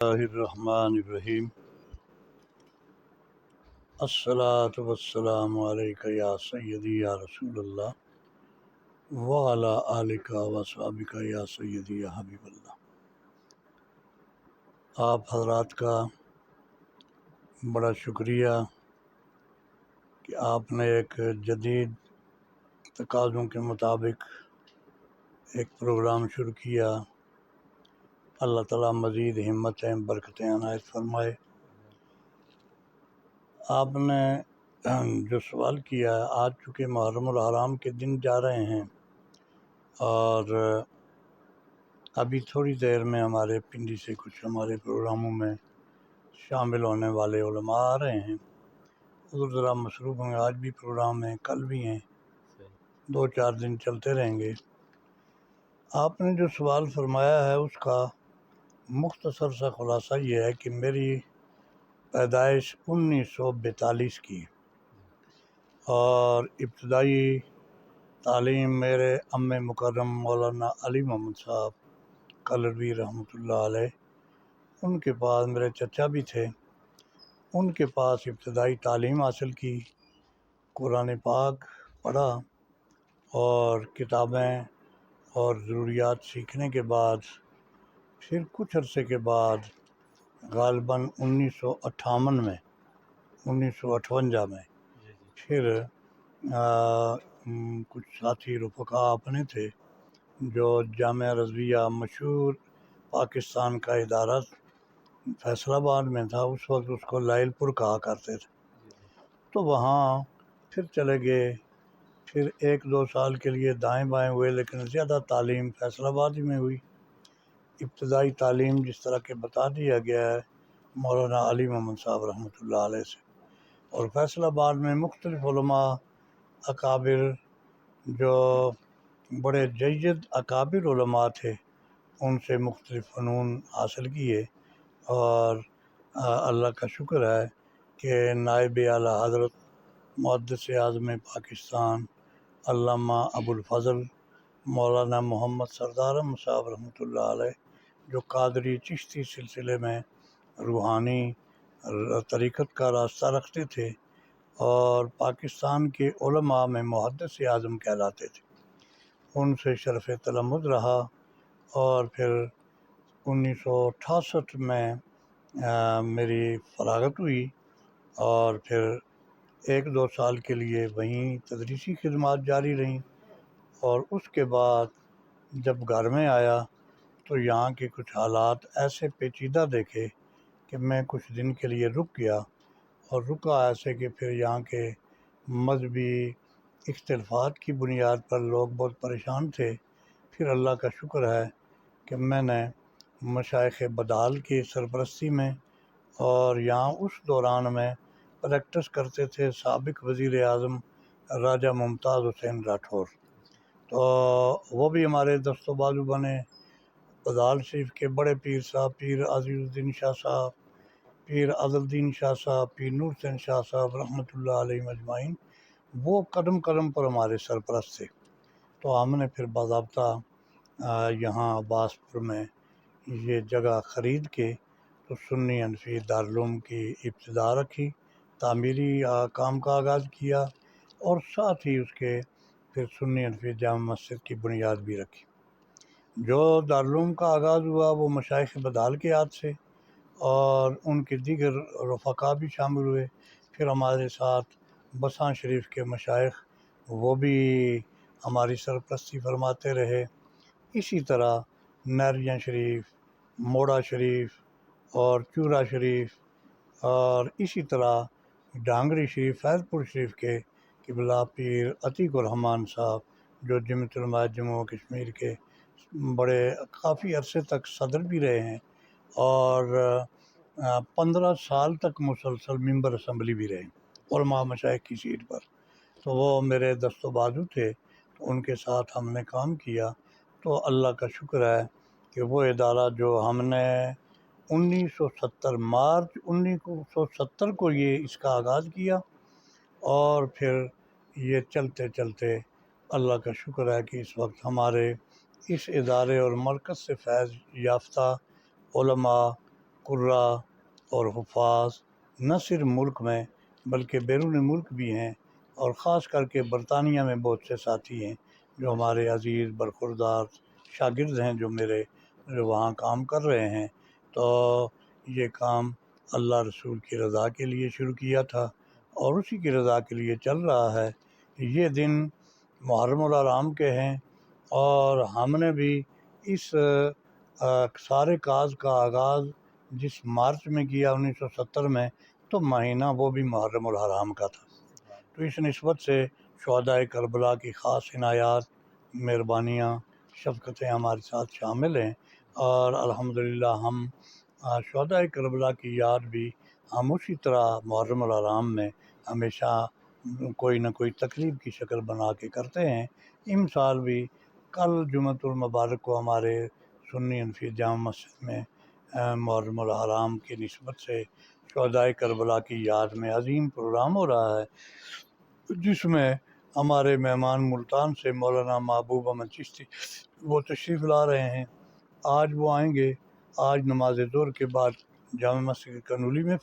اللہ الرحمن الرحیم الصلاۃ والسلام علیک یا سیدی یا رسول اللہ وعلی آلک وصحبک یا سیدی یا حبیب اللہ۔ آپ حضرات کا بڑا شکریہ کہ آپ نے ایک جدید تقاضوں کے مطابق ایک پروگرام شروع کیا۔ اللہ تعالیٰ مزید ہمتیں برکتیں عنایت فرمائے۔ آپ نے جو سوال کیا ہے، آج چونکہ محرم الحرام کے دن جا رہے ہیں اور ابھی تھوڑی دیر میں ہمارے پنڈی سے کچھ ہمارے پروگراموں میں شامل ہونے والے علماء آ رہے ہیں، حضور ذرا مصروف ہوں گے۔ آج بھی پروگرام ہیں، کل بھی ہیں، 2-4 دن چلتے رہیں گے۔ آپ نے جو سوال فرمایا ہے اس کا مختصر سا خلاصہ یہ ہے کہ میری پیدائش 1942 کی اور ابتدائی تعلیم میرے ام مکرم مولانا علی محمد صاحب کلروی رحمۃ اللہ علیہ، ان کے پاس میرے چچا بھی تھے، ان کے پاس ابتدائی تعلیم حاصل کی، قرآن پاک پڑھا اور کتابیں اور ضروریات سیکھنے کے بعد پھر کچھ عرصے کے بعد غالباً 1958 میں پھر کچھ ساتھی رفقا اپنے تھے جو جامعہ رضویہ مشہور پاکستان کا ادارہ فیصل آباد میں تھا، اس وقت اس کو لائل پور کہا کرتے تھے، تو وہاں پھر چلے گئے۔ پھر 1-2 سال کے لیے دائیں بائیں ہوئے، لیکن زیادہ تعلیم فیصل آباد ہی میں ہوئی۔ ابتدائی تعلیم جس طرح کہ بتا دیا گیا ہے مولانا علی محمد صاحب رحمۃ اللہ علیہ سے، اور فیصل آباد میں مختلف علماء اکابر جو بڑے جید اکابر علماء تھے ان سے مختلف فنون حاصل کیے، اور اللہ کا شکر ہے کہ نائب اعلیٰ حضرت محدث اعظم پاکستان علامہ ابوالفضل مولانا محمد سردار احمد صاحب رحمۃ اللہ علیہ، جو قادری چشتی سلسلے میں روحانی طریقت کا راستہ رکھتے تھے اور پاکستان کے علماء میں محدث اعظم کہلاتے تھے، ان سے شرف تلمذ رہا۔ اور پھر 1968 میں میری فراغت ہوئی اور پھر 1-2 سال کے لیے وہیں تدریسی خدمات جاری رہیں، اور اس کے بعد جب گھر میں آیا تو یہاں کے کچھ حالات ایسے پیچیدہ دیکھے کہ میں کچھ دن کے لیے رک گیا، اور رکا ایسے کہ پھر یہاں کے مذہبی اختلافات کی بنیاد پر لوگ بہت پریشان تھے۔ پھر اللہ کا شکر ہے کہ میں نے مشائخ بدال کی سرپرستی میں، اور یہاں اس دوران میں پریکٹس کرتے تھے سابق وزیر اعظم راجہ ممتاز حسین راٹھور، تو وہ بھی ہمارے دست و بازو بنے۔ بدال شریف کے بڑے پیر صاحب پیر عزیز الدین شاہ صاحب، پیر عادل الدین شاہ صاحب، پیر نور حسین شاہ صاحب رحمۃ اللہ علیہ مجمعین، وہ قدم قدم پر ہمارے سرپرست تھے۔ تو ہم نے پھر باضابطہ یہاں عباس پور میں یہ جگہ خرید کے تو سنی حنفی دارالعلوم کی ابتدا رکھی، تعمیری کام کا آغاز کیا، اور ساتھ ہی اس کے پھر سنی حنفی جامع مسجد کی بنیاد بھی رکھی۔ جو دارالعلوم کا آغاز ہوا وہ مشائخ بدال کے ہاتھ سے، اور ان کے دیگر رفقا بھی شامل ہوئے۔ پھر ہمارے ساتھ بساں شریف کے مشائخ وہ بھی ہماری سرپرستی فرماتے رہے، اسی طرح نیریاں شریف، موڑا شریف اور چورا شریف، اور اسی طرح ڈانگری شریف فیض پور شریف کے قبلہ پیر عتیق الرحمان صاحب جو جمعیت علماء جموں و کشمیر کے بڑے کافی عرصے تک صدر بھی رہے ہیں، اور 15 سال تک مسلسل ممبر اسمبلی بھی رہے علماء مشائخ کی سیٹ پر، تو وہ میرے دست و بازو تھے، تو ان کے ساتھ ہم نے کام کیا۔ تو اللہ کا شکر ہے کہ وہ ادارہ جو ہم نے 1970 مارچ 1970 کو یہ اس کا آغاز کیا، اور پھر یہ چلتے چلتے اللہ کا شکر ہے کہ اس وقت ہمارے اس ادارے اور مرکز سے فیض یافتہ علماء قرا اور حفاظ نہ صرف ملک میں بلکہ بیرون ملک بھی ہیں، اور خاص کر کے برطانیہ میں بہت سے ساتھی ہیں جو ہمارے عزیز برخوردار شاگرد ہیں، جو وہاں کام کر رہے ہیں۔ تو یہ کام اللہ رسول کی رضا کے لیے شروع کیا تھا اور اسی کی رضا کے لیے چل رہا ہے۔ یہ دن محرم الحرام کے ہیں، اور ہم نے بھی اس سارے کاز کا آغاز جس مارچ میں کیا 1970 میں، تو مہینہ وہ بھی محرم الحرام کا تھا۔ تو اس نسبت سے شہدائے کربلا کی خاص عنایات، مہربانیاں، شفقتیں ہمارے ساتھ شامل ہیں، اور الحمدللہ ہم شہدائے کربلا کی یاد بھی ہم اسی طرح محرم الحرام میں ہمیشہ کوئی نہ کوئی تقریب کی شکل بنا کے کرتے ہیں۔ ان سال بھی کل جمعۃ المبارک کو ہمارے سنی انفی جامع مسجد میں محرم الحرام کی نسبت سے شہدائے کربلا کی یاد میں عظیم پروگرام ہو رہا ہے، جس میں ہمارے مہمان ملتان سے مولانا محبوب احمد چشتی وہ تشریف لا رہے ہیں۔ آج وہ آئیں گے، آج نماز ظہر کے بعد جامع مسجد کنولی میں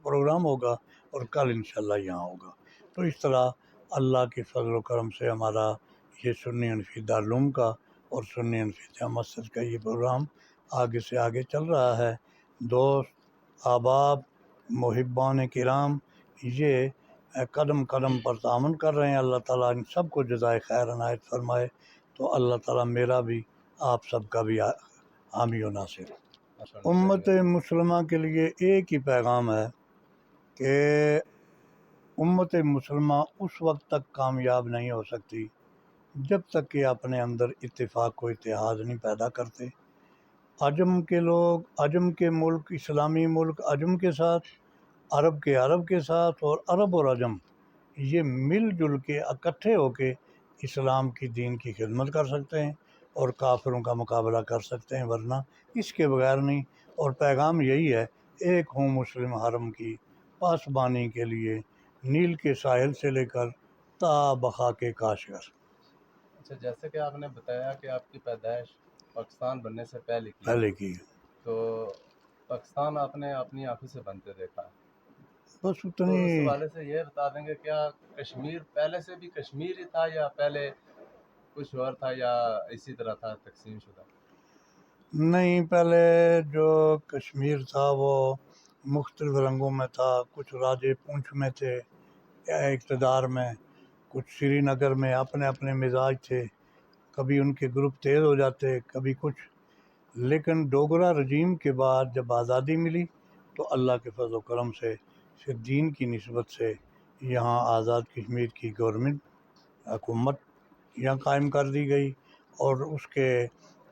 پروگرام ہوگا، اور کل انشاءاللہ یہاں ہوگا۔ تو اس طرح اللہ کے فضل و کرم سے ہمارا یہ سنی انفی دارالعلوم کا اور سنی انفی جامع مسجد کا یہ پروگرام آگے سے آگے چل رہا ہے۔ دوست، احباب، محبان کرام یہ قدم قدم پر تعاون کر رہے ہیں۔ اللہ تعالیٰ ان سب کو جزائے خیر عنایت فرمائے۔ تو اللہ تعالیٰ میرا بھی آپ سب کا بھی حامی و ناصر۔ امت مسلمہ کے لیے ایک ہی پیغام ہے کہ امت مسلمہ اس وقت تک کامیاب نہیں ہو سکتی جب تک کہ اپنے اندر اتفاق و اتحاد نہیں پیدا کرتے۔ عجم کے لوگ، عجم کے ملک، اسلامی ملک عجم کے ساتھ، عرب کے عرب کے ساتھ، اور عرب اور عجم یہ مل جل کے اکٹھے ہو کے اسلام کی دین کی خدمت کر سکتے ہیں اور کافروں کا مقابلہ کر سکتے ہیں، ورنہ اس کے بغیر نہیں۔ اور پیغام یہی ہے، ایک ہوں مسلم حرم کی پاسبانی کے لیے، نیل کے ساحل سے لے کر تا بخا کے کاشغر۔ اچھا، جیسے کہ آپ نے بتایا کہ آپ کی پیدائش پاکستان بننے سے پہلے کی، تو پاکستان آپ نے اپنی آنکھوں سے بنتے دیکھا ہے، بس تو اتنی۔ اس حوالے سے یہ بتا دیں گے کیا کشمیر پہلے سے بھی کشمیر ہی تھا، یا پہلے کچھ اور تھا، یا اسی طرح تھا تقسیم شدہ؟ نہیں، پہلے جو کشمیر تھا وہ مختلف رنگوں میں تھا، کچھ راجے پونچھ میں تھے یا اقتدار میں، کچھ سری نگر میں اپنے اپنے مزاج تھے، کبھی ان کے گروپ تیز ہو جاتے، کبھی کچھ۔ لیکن ڈوگرا رجیم کے بعد جب آزادی ملی تو اللہ کے فضل و کرم سے پھر دین کی نسبت سے یہاں آزاد کشمیر کی گورنمنٹ، حکومت یہاں قائم کر دی گئی، اور اس کے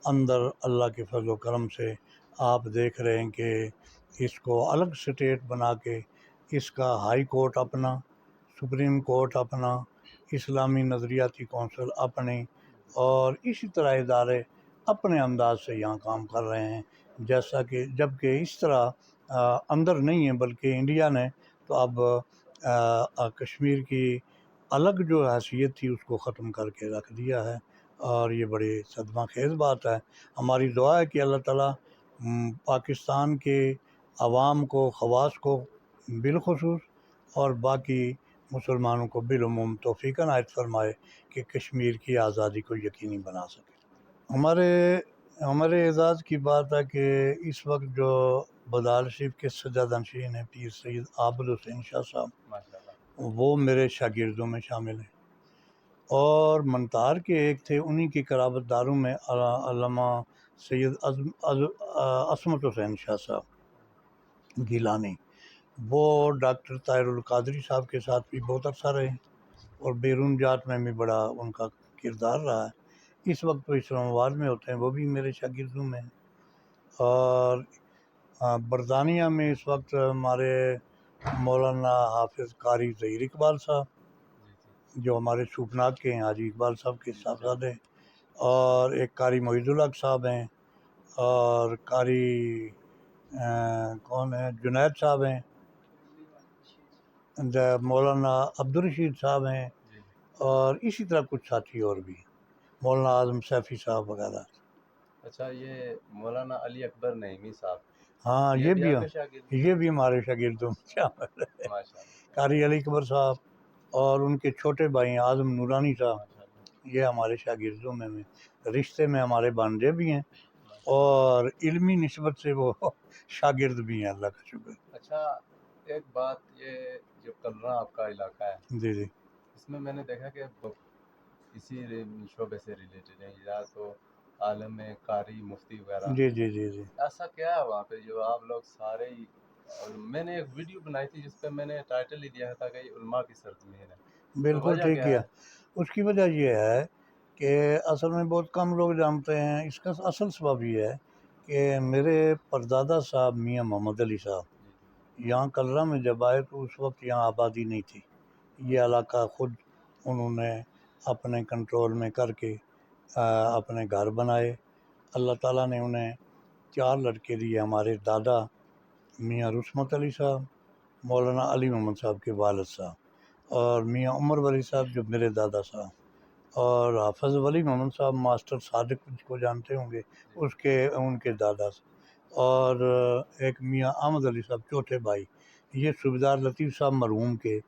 اندر اللہ کے فضل و کرم سے آپ دیکھ رہے ہیں کہ اس کو الگ سٹیٹ بنا کے اس کا ہائی کورٹ اپنا، سپریم کورٹ اپنا، اسلامی نظریاتی کونسل اپنے، اور اسی طرح ادارے اپنے انداز سے یہاں کام کر رہے ہیں۔ جیسا کہ جب کہ اس طرح اندر نہیں ہے بلکہ انڈیا نے تو اب کشمیر کی الگ جو حیثیت تھی اس کو ختم کر کے رکھ دیا ہے، اور یہ بڑی صدمہ خیز بات ہے۔ ہماری دعا ہے کہ اللہ تعالیٰ پاکستان کے عوام کو، خواص کو بالخصوص، اور باقی مسلمانوں کو بالعموم توفیق عنایت فرمائے کہ کشمیر کی آزادی کو یقینی بنا سکے۔ ہمارے اعزاز کی بات ہے کہ اس وقت جو بدال شریف کے سجادہ نشین ہیں پیر سید عابد حسین شاہ صاحب، ماشاءاللہ، وہ میرے شاگردوں میں شامل ہیں، اور منتار کے ایک تھے، انہی کی قرابت داروں میں علامہ سید عصمت حسین شاہ صاحب گیلانی، وہ ڈاکٹر طاہر القادری صاحب کے ساتھ بھی بہت عرصہ رہے، اور بیرون جات میں بھی بڑا ان کا کردار رہا ہے۔ اس وقت وہ اسلام آباد میں ہوتے ہیں، وہ بھی میرے شاگردوں میں ہیں۔ اور برطانیہ میں اس وقت ہمارے مولانا حافظ قاری ظہیر اقبال صاحب، جو ہمارے سوپناگ کے ہیں، حاجی اقبال صاحب کے صاحبزادے، اور ایک قاری محیط الحق صاحب ہیں، اور قاری کون ہیں، جنید صاحب ہیں، مولانا عبدالرشید صاحب ہیں، اور اسی طرح کچھ ساتھی اور بھی ہیں، مولانا اعظم سیفی صاحب وغیرہ۔ اچھا، یہ مولانا علی اکبر نعیمی صاحب ہاں یہ بھی بھی آپ کے شاگرد؟ یہ بھی ہمارے شاگردوں میں شامل ہے، ماشاء اللہ، قاری علی اکبر صاحب اور ان کے چھوٹے بھائی اعظم نورانی صاحب، ماشاء اللہ، یہ ہمارے شاگردوں میں رشتے میں ہمارے بانجے بھی ہیں ماشاء اللہ۔ اور علمی نسبت سے وہ شاگرد بھی ہیں، اللہ کا شکر۔ اچھا، ایک بات یہ جو کلرا آپ کا علاقہ ہے، جی جی اس میں نے دیکھا کہ اسی شعبے سے ریلیٹڈ ہے، یا تو عالم قاری مفتی وغیرہ، جی جی جی جی ایسا کیا ہے وہاں پہ جو آپ لوگ سارے ہی؟ اور میں نے ایک ویڈیو بنائی تھی جس پہ میں نے ٹائٹل ہی دیا تھا کہ یہ علماء کی سرزمین ہے، تو بالکل وجہ ٹھیک کیا کیا۔ ہے؟ اس کی وجہ یہ ہے کہ اصل میں بہت کم لوگ جانتے ہیں، اس کا اصل سبب یہ ہے کہ میرے پردادا صاحب میاں محمد علی صاحب جی یہاں کلرا میں جب آئے تو اس وقت یہاں آبادی نہیں تھی، یہ علاقہ خود انہوں نے اپنے کنٹرول میں کر کے اپنے گھر بنائے۔ اللہ تعالیٰ نے انہیں 4 لڑکے دیے، ہمارے دادا میاں رسمت علی صاحب، مولانا علی محمد صاحب کے والد صاحب، اور میاں عمر ولی صاحب جو میرے دادا صاحب، اور حافظ ولی محمد صاحب ماسٹر صادق کو جانتے ہوں گے، ان کے دادا سے، اور ایک میاں احمد علی صاحب چوتھے بھائی، یہ صوبیدار لطیف صاحب مرحوم کے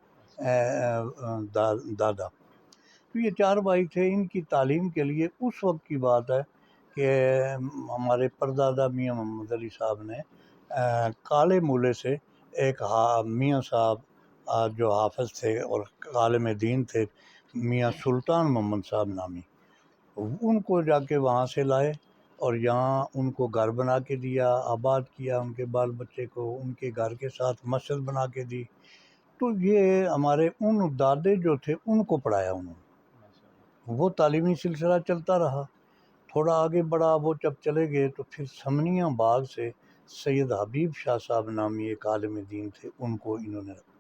دادا۔ تو یہ 4 بھائی تھے۔ ان کی تعلیم کے لیے اس وقت کی بات ہے کہ ہمارے پردادا میاں محمد علی صاحب نے کالے مولے سے ایک میاں صاحب جو حافظ تھے اور عالم دین تھے، میاں سلطان محمد صاحب نامی، ان کو جا کے وہاں سے لائے اور یہاں ان کو گھر بنا کے دیا، آباد کیا، ان کے بال بچے کو ان کے گھر کے ساتھ مسجد بنا کے دی۔ تو یہ ہمارے ان دادے جو تھے ان کو پڑھایا انہوں نے، ماشاء اللہ، وہ تعلیمی سلسلہ چلتا رہا۔ تھوڑا آگے بڑھا، وہ جب چلے گئے تو پھر سمنیاں باغ سے سید حبیب شاہ صاحب نامی ایک عالم دین تھے، ان کو انہوں نے رکھا۔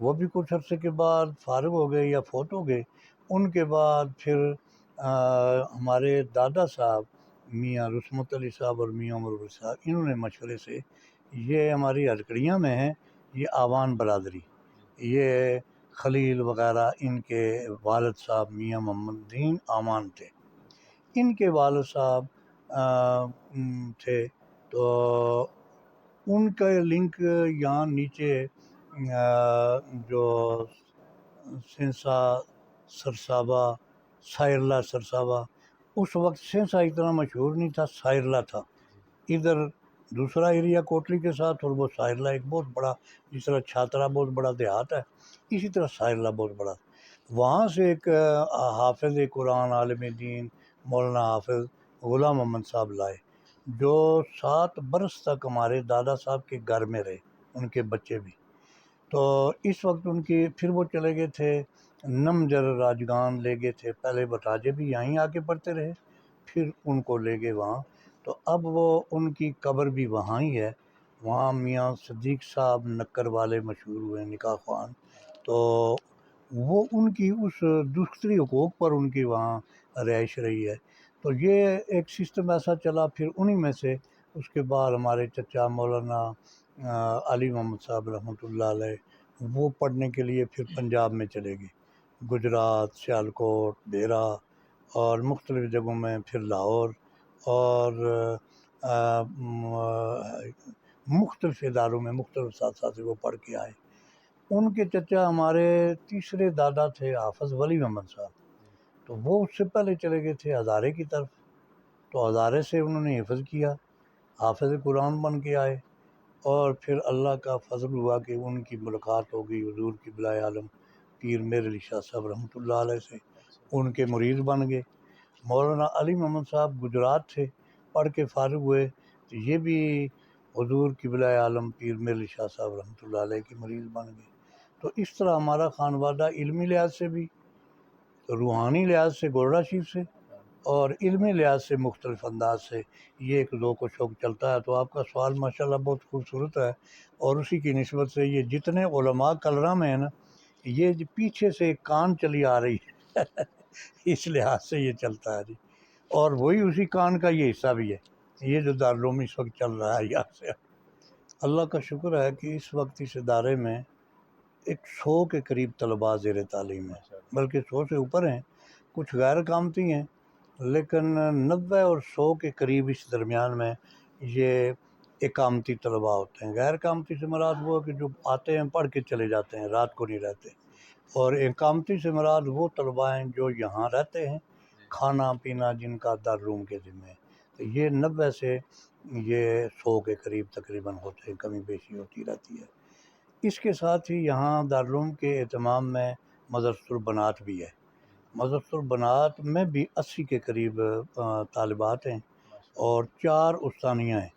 وہ بھی کچھ عرصے کے بعد فارغ ہو گئے یا فوت ہو گئے۔ ان کے بعد پھر ہمارے دادا صاحب میاں رسمت علی صاحب اور میاں عمر علی صاحب، انہوں نے مشورے سے، یہ ہماری ہرکڑیاں میں ہیں، یہ آوان برادری، یہ خلیل وغیرہ ان کے والد صاحب میاں محمد دین آمان تھے، ان کے والد صاحب تھے، تو ان کا لنک یہاں نیچے جو سنسا سرسابہ، سائرلا سرسابہ، اس وقت سنسا اتنا مشہور نہیں تھا، سائرلا تھا ادھر، دوسرا ایریا کوٹلی کے ساتھ، اور وہ سائرلا ایک بہت بڑا، جس طرح چھاترا بہت بڑا دیہات ہے، اسی طرح سائرلا بہت بڑا۔ وہاں سے ایک حافظ قرآن عالم دین مولانا حافظ غلام محمد صاحب لائے، جو 7 برس تک ہمارے دادا صاحب کے گھر میں رہے، ان کے بچے بھی۔ تو اس وقت ان کی پھر وہ چلے گئے تھے نمجر راجگان، لے گئے تھے، پہلے بٹاجے بھی یہیں آ کے پڑھتے رہے، پھر ان کو لے گئے وہاں، تو اب وہ ان کی قبر بھی وہاں ہی ہے۔ وہاں میاں صدیق صاحب نکر والے مشہور ہوئے نکاح خوان، تو وہ ان کی اس دستری حقوق پر ان کی وہاں رہائش رہی ہے۔ تو یہ ایک سسٹم ایسا چلا، پھر انہی میں سے اس کے بعد ہمارے چچا مولانا علی محمد صاحب رحمۃ اللہ علیہ، وہ پڑھنے کے لیے پھر پنجاب میں چلے گئے، گجرات، سیالکوٹ، بیرا اور مختلف جگہوں میں، پھر لاہور اور مختلف اداروں میں مختلف اساتذہ سے وہ پڑھ کے آئے۔ ان کے چچا ہمارے تیسرے دادا تھے حافظ ولی محمد صاحب، تو وہ اس سے پہلے چلے گئے تھے ہزارے کی طرف، تو ہزارے سے انہوں نے حفظ کیا، حافظ قرآن بن کے آئے، اور پھر اللہ کا فضل ہوا کہ ان کی ملاقات ہو گئی حضور قبلہ عالم پیر میر علی شاہ صاحب رحمۃ اللہ علیہ سے، ان کے مرید بن گئے۔ مولانا علی محمد صاحب گجرات تھے، پڑھ کے فارغ ہوئے، تو یہ بھی حضور قبلہ عالم پیر میر علی شاہ صاحب رحمۃ اللہ علیہ کے مریض بن گئے۔ تو اس طرح ہمارا خانوادہ علمی لحاظ سے بھی، روحانی لحاظ سے گولڑا شریف سے، اور علمی لحاظ سے مختلف انداز سے یہ ایک دو کو شوق چلتا ہے۔ تو آپ کا سوال ماشاءاللہ بہت خوبصورت ہے، اور اسی کی نسبت سے یہ جتنے علماء کلرا میں ہیں نا، یہ پیچھے سے کان چلی آ رہی ہے اس لحاظ سے یہ چلتا ہے جی، اور وہی اسی کان کا یہ حصہ بھی ہے، یہ جو دارالعلوم اس وقت چل رہا ہے یہاں سے۔ اللہ کا شکر ہے کہ اس وقت اس ادارے میں 100 کے قریب طلباء زیر تعلیم ہیں، بلکہ 100 سے اوپر ہیں، کچھ غیر قامتی ہیں، لیکن 90 اور 100 کے قریب اس درمیان میں یہ اقامتی طلباء ہوتے ہیں۔ غیر اقامتی سے مراد وہ ہے کہ جو آتے ہیں پڑھ کے چلے جاتے ہیں، رات کو نہیں رہتے، اور اقامتی سے مراد وہ طلباء ہیں جو یہاں رہتے ہیں، کھانا پینا جن کا دارالعلوم کے ذمہ ہے۔ تو یہ 90 سے یہ 100 کے قریب تقریباً ہوتے ہیں، کمی بیشی ہوتی رہتی ہے۔ اس کے ساتھ ہی یہاں دارالعلوم کے اہتمام میں مدرسۃ البنات بھی ہے۔ مدرسۃ البنات میں بھی 80 کے قریب طالبات ہیں اور 4 استانیہ ہیں۔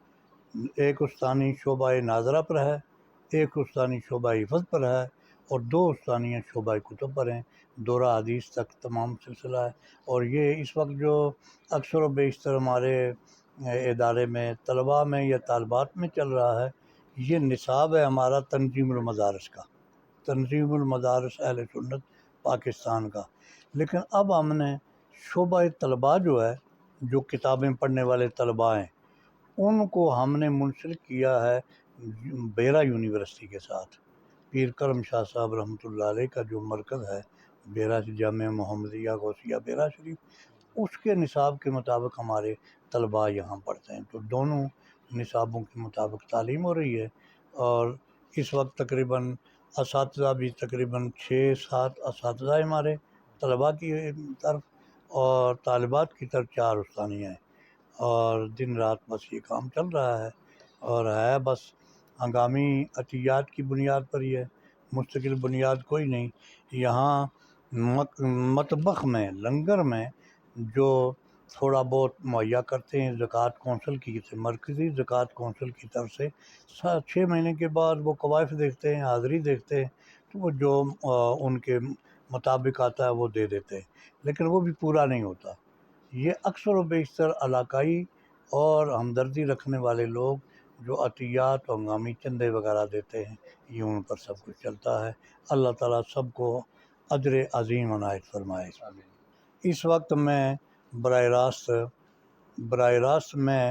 ایک استانی شعبہ ناظرہ پر ہے، ایک استانی شعبہ حفظ پر ہے، اور 2 استانیہ شعبہ کتب پر ہیں۔ دورہ حدیث تک تمام سلسلہ ہے۔ اور یہ اس وقت جو اکثر و بیشتر ہمارے ادارے میں طلباء میں یا طالبات میں چل رہا ہے، یہ نصاب ہے ہمارا تنظیم المدارس کا، تنظیم المدارس اہل سنت پاکستان کا۔ لیکن اب ہم نے شعبہ طلباء جو ہے، جو کتابیں پڑھنے والے طلباء ہیں، ان کو ہم نے منسلک کیا ہے بیرا یونیورسٹی کے ساتھ۔ پیر کرم شاہ صاحب رحمۃ اللہ علیہ کا جو مرکز ہے بیرا جامعہ محمدیہ غوثیہ بیرا شریف، اس کے نصاب کے مطابق ہمارے طلباء یہاں پڑھتے ہیں۔ تو دونوں نصابوں کے مطابق تعلیم ہو رہی ہے، اور اس وقت تقریباً اساتذہ بھی تقریباً 6-7 اساتذہ ہمارے طلباء کی طرف، اور طالبات کی طرف 4 استانیہ ہیں، اور دن رات بس یہ کام چل رہا ہے، اور ہے بس ہنگامی عطیات کی بنیاد پر ہی ہے، مستقل بنیاد کوئی نہیں۔ یہاں مطبخ میں، لنگر میں جو تھوڑا بہت مہیا کرتے ہیں زکوٰۃ کونسل کی سے، مرکزی زکوٰۃ کونسل کی طرف سے 6 مہینے کے بعد وہ قوائف دیکھتے ہیں، حاضری دیکھتے ہیں، تو وہ جو ان کے مطابق آتا ہے وہ دے دیتے ہیں، لیکن وہ بھی پورا نہیں ہوتا۔ یہ اکثر و بیشتر علاقائی اور ہمدردی رکھنے والے لوگ جو عطیات و ہنگامی چندے وغیرہ دیتے ہیں، یہ ان پر سب کچھ چلتا ہے۔ اللہ تعالیٰ سب کو اجر عظیم عنایت فرمائے۔ اس وقت میں براہ راست میں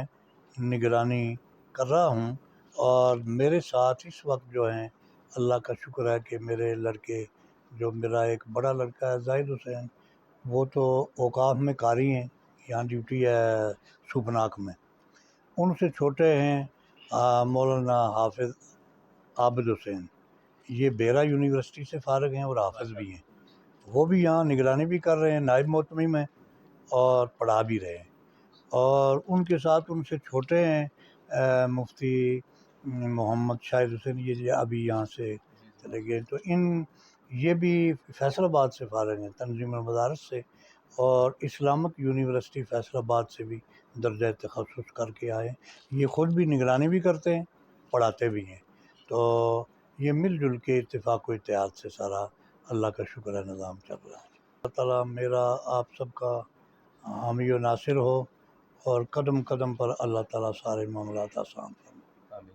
نگرانی کر رہا ہوں، اور میرے ساتھ اس وقت جو ہیں، اللہ کا شکر ہے کہ میرے لڑکے، جو میرا ایک بڑا لڑکا ہے زاہد حسین، وہ تو اوقاف میں قاری ہیں، یہاں ڈیوٹی ہے سوپناک میں۔ ان سے چھوٹے ہیں مولانا حافظ عابد حسین، یہ بیرا یونیورسٹی سے فارغ ہیں اور حافظ بھی ہیں، وہ بھی یہاں نگرانی بھی کر رہے ہیں، نائب محتمم ہیں، اور پڑھا بھی رہے ہیں۔ اور ان کے ساتھ ان سے چھوٹے ہیں مفتی محمد شاہد حسین، یہ ابھی یہاں سے چلے گئے، تو یہ بھی فیصل آباد سے فارغ ہیں، تنظیم المدارس سے، اور اسلامک یونیورسٹی فیصل آباد سے بھی درجہ تخصص کر کے آئے۔ یہ خود بھی نگرانی بھی کرتے ہیں، پڑھاتے بھی ہیں، تو یہ مل جل کے اتفاق و اتحاد سے سارا اللہ کا شکر ہے نظام چل رہا ہے۔ اللہ تعالیٰ میرا آپ سب کا حامی و ناصر ہو، اور قدم قدم پر اللہ تعالیٰ سارے معاملات آسان فرمائے۔